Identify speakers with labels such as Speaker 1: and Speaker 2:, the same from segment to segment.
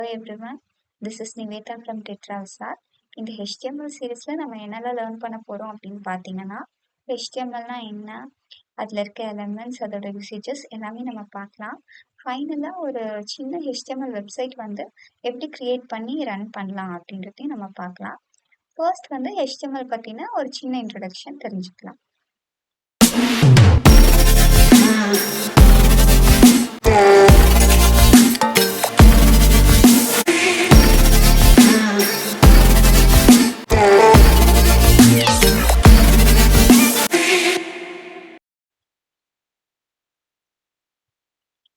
Speaker 1: Hello everyone, this is Nivetha from TetraVisar. இந்த HTML சீரீஸ்ல நம்ம என்னெல்லாம் லேர்ன் பண்ண போறோம் அப்படின்னு பார்த்தீங்கன்னா, HTMLனா என்ன, அதில் இருக்க எலமெண்ட்ஸ், அதோட யூசேஜஸ் எல்லாமே நம்ம பார்க்கலாம். ஃபைனலாக ஒரு சின்ன HTML வெப்சைட் வந்து எப்படி கிரியேட் பண்ணி ரன் பண்ணலாம் அப்படின்றதையும் நம்ம பார்க்கலாம். ஃபர்ஸ்ட் வந்து HTML பற்றின ஒரு சின்ன இன்ட்ரடக்ஷன் தெரிஞ்சுக்கலாம்.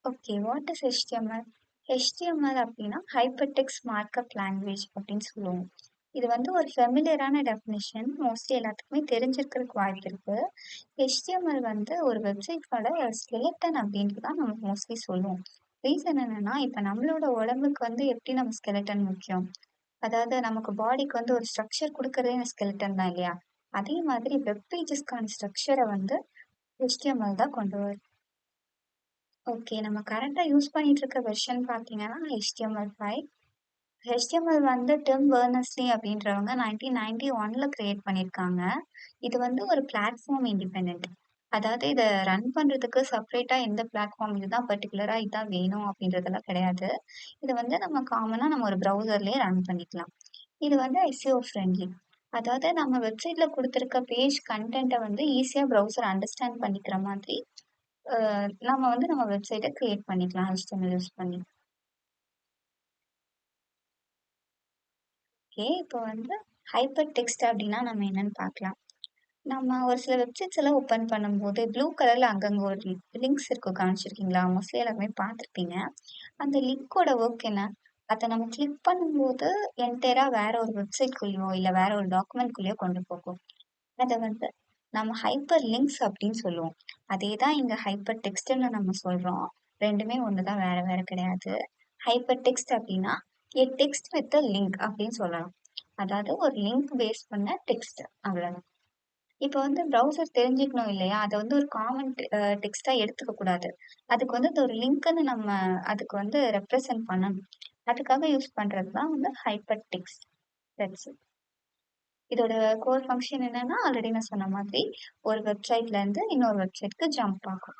Speaker 1: Okay, what is HTML? HTML அப்படின்னா ஹைப்பர்டெக்ஸ்ட் மார்க்அப் லாங்குவேஜ் அப்படின்னு சொல்லுவோம். இது வந்து ஒரு ஃபெமிலியரான டெஃபினிஷன், மோஸ்ட்லி எல்லாத்துக்குமே தெரிஞ்சிருக்கிறதுக்கு வாய்ப்பு இருக்கு. HTML வந்து ஒரு வெப்சைட்டோட ஸ்கெலட்டன் அப்படின்ட்டு தான் நம்ம மோஸ்ட்லி சொல்லுவோம். ரீசன் என்னன்னா, இப்போ நம்மளோட உடம்புக்கு வந்து எப்படி நம்ம ஸ்கெலட்டன் முக்கியம், அதாவது நமக்கு பாடிக்கு வந்து ஒரு ஸ்ட்ரக்சர் கொடுக்கறதே ஸ்கெலட்டன் தான் இல்லையா? அதே மாதிரி வெப் பேஜஸ்க்கான ஸ்ட்ரக்சரை வந்து HTML தான் கொண்டு வரும். ஓகே, நம்ம கரண்டாக யூஸ் பண்ணிட்டு இருக்க வெர்ஷன் பார்த்தீங்கன்னா HTML5. HTML வந்து டிம் பெர்னர்ஸ்-லீ அப்படின்றவங்க 1991 கிரியேட் பண்ணியிருக்காங்க. இது வந்து ஒரு பிளாட்ஃபார்ம் இண்டிபெண்ட். அதாவது இதை ரன் பண்ணுறதுக்கு செப்பரேட்டாக எந்த பிளாட்ஃபார்ம் இதுதான் பர்டிகுலராக இதான் வேணும் அப்படின்றதெல்லாம் கிடையாது. இது வந்து நம்ம ஒரு ப்ரௌசர்லேயே ரன் பண்ணிக்கலாம். இது வந்து SEO ஃப்ரெண்ட்லி. அதாவது நம்ம வெப்சைட்டில் கொடுத்துருக்க பேஜ் கண்டென்ட்டை வந்து ஈஸியாக ப்ரௌசர் அண்டர்ஸ்டாண்ட் பண்ணிக்கிற மாதிரி நம்ம வெப்சைட்டை கிரியேட் பண்ணிக்கலாம் HTML யூஸ் பண்ணி. ஓகே, இப்போ வந்து ஹைப்பர் டெக்ஸ்ட் அப்படின்னா நம்ம என்னன்னு பார்க்கலாம். நம்ம ஒரு சில வெப்சைட்ஸ் எல்லாம் ஓப்பன் பண்ணும்போது ப்ளூ கலர்ல அங்கங்கே ஒரு லிங்க்ஸ் இருக்கும், காமிச்சிருக்கீங்களா? மோஸ்ட்லி எல்லாருமே பார்த்துருப்பீங்க. அந்த லிங்கோட ஒர்க் என்ன? அதை நம்ம கிளிக் பண்ணும்போது என்டையராக வேற ஒரு வெப்சைட்குள்ளேயோ இல்லை வேற ஒரு டாக்குமெண்ட்குள்ளேயோ கொண்டு போகும். அதை வந்து நம்ம ஹைப்பர் லிங்க்ஸ் அப்படின்னு சொல்லுவோம். அதே தான் இங்கே ஹைப்பர் டெக்ஸ்ட்னு நம்ம சொல்கிறோம். ரெண்டுமே ஒன்று தான், வேற வேற கிடையாது. ஹைப்பர் டெக்ஸ்ட் அப்படின்னா எ டெக்ஸ்ட் வித் லிங்க் அப்படின்னு சொல்லலாம். அதாவது ஒரு லிங்க் பேஸ் பண்ண டெக்ஸ்ட், அவ்வளோதான். இப்போ வந்து ப்ரௌசர் தெரிஞ்சுக்கணும் இல்லையா? அதை வந்து ஒரு காமன் டெக்ஸ்ட்டாக எடுத்துக்க கூடாது. அதுக்கு வந்து அது ஒரு லிங்க்னு நம்ம அதுக்கு வந்து ரெப்ரசன்ட் பண்ணணும். அதுக்காக யூஸ் பண்ணுறது தான் வந்து ஹைப்பர் டெக்ஸ்ட். That's it. இதோட கோர் ஃபங்க்ஷன் என்னன்னா, ஆல்ரெடி நான் சொன்ன மாதிரி ஒரு வெப்சைட்ல இருந்து இன்னொரு வெப்சைட்க்கு ஜம்ப் ஆகும்.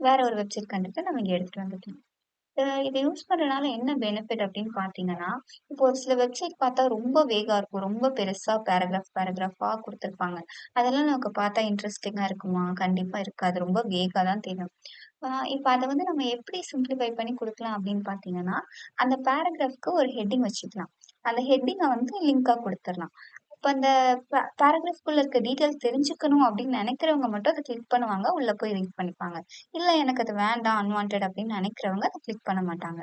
Speaker 1: வேற ஒரு வெப்சைட் கண்டுட்டு நம்ம இங்க எடுத்துட்டு வந்துக்கலாம். இதை யூஸ் பண்றதுனால என்ன பெனிஃபிட் அப்படின்னு பார்த்தீங்கன்னா, இப்போ ஒரு சில வெப்சைட் பார்த்தா ரொம்ப வேகா இருக்கும், ரொம்ப பெருசா பேராகிராஃபா கொடுத்துருப்பாங்க. அதெல்லாம் நமக்கு பார்த்தா இன்ட்ரெஸ்டிங்கா இருக்குமா? கண்டிப்பா இருக்காது, ரொம்ப வேகா தான் தெரியும். இப்போ அதை வந்து நம்ம எப்படி சிம்பிளிஃபை பண்ணி கொடுக்கலாம் அப்படின்னு பார்த்தீங்கன்னா, அந்த பேராகிராஃப்க்கு ஒரு ஹெட்டிங் வச்சுக்கலாம். அந்த ஹெட்டிங்கை வந்து லிங்கா கொடுத்துடலாம். இப்போ அந்த பேராகிராஃப்குள்ள இருக்க டீட்டெயில்ஸ் தெரிஞ்சுக்கணும் அப்படின்னு நினைக்கிறவங்க மட்டும் அதை கிளிக் பண்ணுவாங்க, உள்ள போய் ரீட் பண்ணிப்பாங்க. இல்ல எனக்கு அது வேண்டாம், அன்வான்டட் அப்படின்னு நினைக்கிறவங்க அதை கிளிக் பண்ண மாட்டாங்க.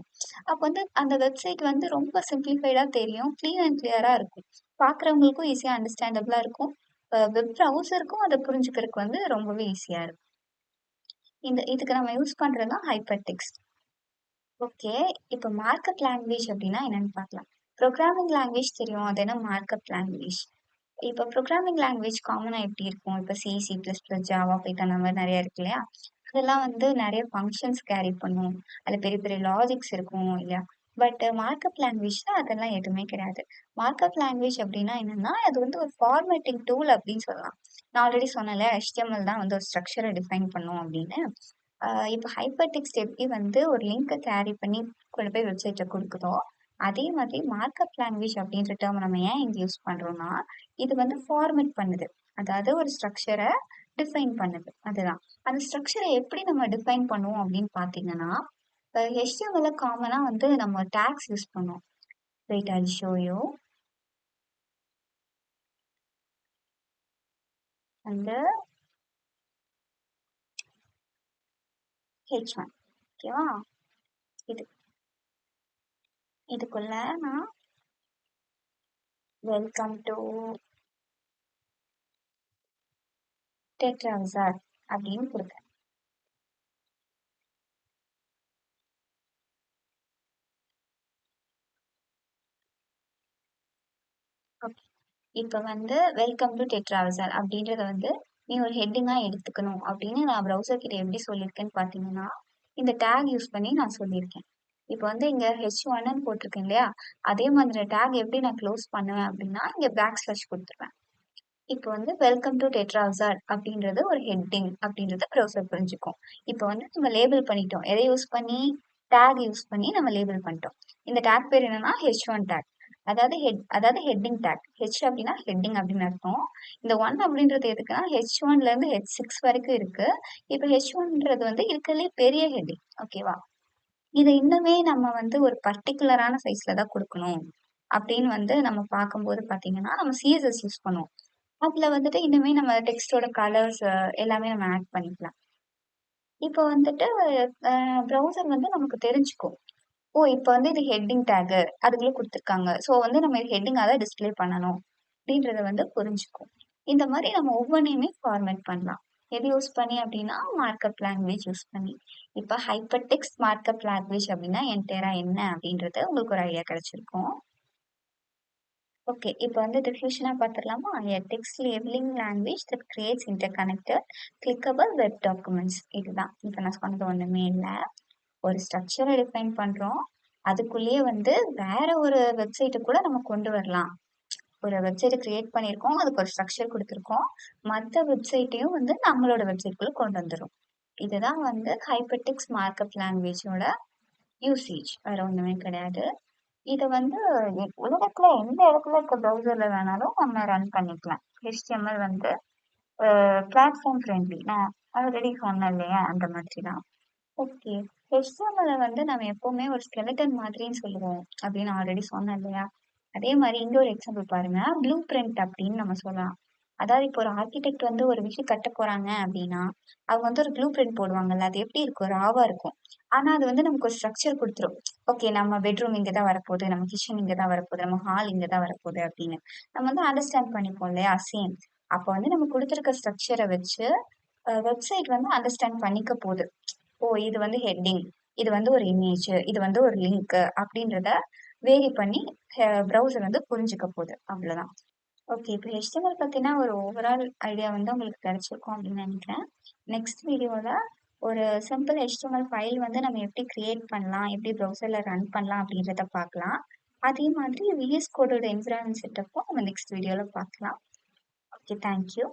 Speaker 1: அப்போ வந்து அந்த வெப்சைட் வந்து ரொம்ப சிம்பிளிஃபைடா தெரியும், கிளீன் அண்ட் கிளியரா இருக்கும். பார்க்குறவங்களுக்கும் ஈஸியாக அண்டர்ஸ்டாண்டபிளா இருக்கும். வெப் ப்ரௌசருக்கும் அதை புரிஞ்சுக்கிறதுக்கு வந்து ரொம்பவே ஈஸியா இருக்கும். இதுக்கு நம்ம யூஸ் பண்றது தான் ஹைப்பர் டெக்ஸ்ட். ஓகே, இப்போ மார்க்அப் லாங்குவேஜ் அப்படின்னா என்னன்னு பார்க்கலாம். ப்ரோக்ராமிங் லாங்குவேஜ் தெரியும், அது என்ன மார்க்அப் லாங்குவேஜ். இப்போ ப்ரோக்ராமிங் லாங்குவேஜ் காமனாக எப்படி இருக்கும்? இப்போ C++, ஜாவா, பைத்தான் அந்த மாதிரி நிறைய இருக்கு இல்லையா? அதெல்லாம் வந்து நிறைய ஃபங்க்ஷன்ஸ் கேரி பண்ணும், அதில் பெரிய பெரிய லாஜிக்ஸ் இருக்கும் இல்லையா? பட் மார்க்அப் லாங்குவேஜ்ல அதெல்லாம் எதுவுமே கிடையாது. மார்க்அப் லாங்குவேஜ் அப்படின்னா என்னன்னா, அது வந்து ஒரு ஃபார்மேட்டிங் டூல் அப்படின்னு சொல்லலாம். நான் ஆல்ரெடி சொன்னேன்ல, HTML தான் வந்து ஒரு ஸ்ட்ரக்சரை டிஃபைன் பண்ணும் அப்படின்னு. இப்போ ஹைப்பர் டெக்ஸ்ட் எப்படி வந்து ஒரு லிங்கை கேரி பண்ணி கொண்டு போய் வெப்சைட்ல கொடுக்குதோ, அதே மாதிரி மார்க்அப் லாங்குவேஜ் அப்படின்ற டேர்ம் நம்ம ஏன் இங்கே யூஸ் பண்றோம்னா, இது வந்து ஃபார்மேட் பண்ணுது. அதாவது ஒரு ஸ்ட்ரக்சரை டிஃபைன் பண்ணுது, அதுதான். அந்த ஸ்ட்ரக்சரை எப்படி நம்ம டிஃபைன் பண்ணுவோம் அப்படின்னு பார்த்தீங்கன்னா, HTML காமனாக வந்து நம்ம டேக்ஸ் யூஸ் பண்ணுவோம். Wait, I show you. அந்த H1, ஓகேவா? இது இதுக்குள்ள நான் வெல்கம் டு டெட்ராவிசார் அப்படின்னு கொடுக்குறேன். ஓகே, இப்போ வந்து வெல்கம் டு டெட்ராவிசார் அப்படின்றத வந்து நீ ஒரு ஹெட்டிங்காக எடுத்துக்கணும் அப்படின்னு நான் ப்ரௌசர் கிட்ட எப்படி சொல்லியிருக்கேன்னு பார்த்தீங்கன்னா, இந்த டேக் யூஸ் பண்ணி நான் சொல்லியிருக்கேன். இப்போ வந்து இங்க H1ன்னு போட்டிருக்கேன் இல்லையா? அதே மாதிரி டேக் எப்படி நான் க்ளோஸ் பண்ணுவேன் அப்படின்னா, இங்க பேக் ஸ்லாஷ் குடுத்துருவேன். இப்போ வந்து வெல்கம் டூ டெட்ராசாட் அப்படின்றது ஒரு ஹெட்டிங் அப்படின்றத ப்ரௌசர் புரிஞ்சுக்கும். இப்போ வந்து நம்ம லேபிள் பண்ணிட்டோம். எதை யூஸ் பண்ணி? டேக் யூஸ் பண்ணி நம்ம லேபிள் பண்ணிட்டோம். இந்த டேக் பேர் என்னன்னா H1 டேக். அதாவது ஹெட்டிங் டேக். ஹெச் அப்படின்னா ஹெட்டிங் அப்படின்னு அர்த்தம். இந்த 1 அப்படின்றது எதுக்குன்னா H1ல இருந்து H6 வரைக்கும் இருக்கு. இப்போ H1ன்றது வந்து இருக்கிறதுலே பெரிய ஹெட்டிங். ஓகேவா? இதை இன்னுமே நம்ம வந்து ஒரு பர்ட்டிகுலரான சைஸ்ல தான் கொடுக்கணும் அப்படின்னு வந்து நம்ம பார்க்கும்போது பார்த்தீங்கன்னா, நம்ம சிஎஸ்எஸ் யூஸ் பண்ணுவோம். அதுல வந்துட்டு இன்னுமே நம்ம டெக்ஸ்ட்டோட கலர்ஸ் எல்லாமே நம்ம ஆட் பண்ணிக்கலாம். இப்போ வந்துட்டு ப்ரௌசர் வந்து நமக்கு தெரிஞ்சுக்கும். ஓ! இப்போ வந்து இது ஹெட்டிங் டேகு அதுக்குள்ள குடுத்துருக்காங்க. ஸோ வந்து நம்ம இது ஹெட்டிங்கா தான் டிஸ்ப்ளே பண்ணணும். அப்படின்றத வந்து புரிஞ்சுக்கும். இந்த மாரி நம்ம ஒவ்வொன்னையுமே ஃபார்மேட் பண்ணலாம். எது யூஸ் பண்ணி அப்படின்னா, மார்க்அப் லாங்குவேஜ் யூஸ் பண்ணி. இப்ப ஹைப்பர் டெக்ஸ்ட் மார்க்அப் லாங்குவேஜ் அப்படின்னா என்டேரா என்ன அப்படின்றது உங்களுக்கு ஒரு ஐடியா கிடைச்சிருக்கும். ஓகே. இப்ப வந்து டிஃபினிஷனா பார்த்துடலாமா? எ text labelling language that creates interconnected clickable web documents. இதுதான். இப்ப நான் சொன்னது ஒண்ணுமே இல்ல. ஒரு ஸ்ட்ரக்சரை டிஃபைன் பண்றோம். அதுக்குள்ளேயே வந்து வேற ஒரு வெப்சைட்ட கூட நம்ம கொண்டு வரலாம். ஒரு வெப்சைட்ட கிரியேட் பண்ணியிருக்கோம். அதுக்கு ஒரு ஸ்ட்ரக்சர் குடுத்துருக்கோம். மத்த வெப்சைட்டையும் வந்து நம்மளோட வெப்சைட்குள்ள கொண்டு வந்துரும். இதுதான் வந்து ஹைப்பர்டெக்ஸ்ட் மார்க்அப் லாங்குவேஜோட யூசேஜ். வேற ஒண்ணுமே கிடையாது. இத வந்து உலகத்துல எந்த இடத்துல இருக்க ப்ரௌசர்ல வேணாலும் நம்ம ரன் பண்ணிக்கலாம். HTML வந்து பிளாட்ஃபார்ம் ஃப்ரெண்ட்லி. நான் ஆல்ரெடி சொன்னேன் இல்லையா? அந்த மாதிரி தான். ஓகே. HTML வந்து நம்ம எப்பவுமே ஒரு ஸ்கெலட்டன் மாதிரின்னு சொல்லுவோம் அப்படின்னு ஆல்ரெடி சொன்னேன் இல்லையா? அதே மாதிரி இங்க ஒரு எக்ஸாம்பிள் பாருங்க. ப்ளூ பிரிண்ட் அப்படின்னு நம்ம சொல்லலாம். அதாவது இப்போ ஒரு ஆர்கிடெக்ட் வந்து ஒரு வீடு கட்ட போறாங்க அப்படின்னா, அவங்க வந்து ஒரு ப்ளூ பிரிண்ட் போடுவாங்கல்ல. அது எப்படி இருக்கும்? ராவா இருக்கும். ஆனா அது வந்து நமக்கு ஒரு ஸ்ட்ரக்சர் குடுத்துரும். ஓகே நம்ம பெட்ரூம் இங்க தான் வரப்போகுது. நம்ம கிச்சன் இங்க தான் வரப்போகுது. நம்ம ஹால் இங்க தான் வரப்போகுது அப்படின்னு. நம்ம வந்து அண்டர்ஸ்டாண்ட் பண்ணிப்போம் இல்லையா? சேம். அப்போ வந்து நம்ம குடுத்துருக்க ஸ்ட்ரக்சரை வச்சு வெப்சைட் வந்து அண்டர்ஸ்டாண்ட் பண்ணிக்க போகுது. ஓ! இது வந்து ஹெட்டிங். இது வந்து ஒரு இமேஜ். இது வந்து ஒரு லிங்க் அப்படின்றத வேரி பண்ணி ப்ரௌசர் வந்து புரிஞ்சுக்க போகுது. அவ்வளவுதான். ஓகே. இப்போ HTML பத்தின ஒரு ஓவரால் ஐடியா வந்து உங்களுக்கு கிடைச்சிருக்கும் அப்படின்னு நினைக்கிறேன். நெக்ஸ்ட் வீடியோல ஒரு சிம்பிள் HTML ஃபைல் வந்து நம்ம எப்படி கிரியேட் பண்ணலாம், எப்படி ப்ரௌசர்ல ரன் பண்ணலாம் அப்படின்றத பார்க்கலாம். அதே மாதிரி VS கோடோட என்விரான்மென்ட் செட்டப்பும் நம்ம நெக்ஸ்ட் வீடியோல பார்க்கலாம். ஓகே. Thank you.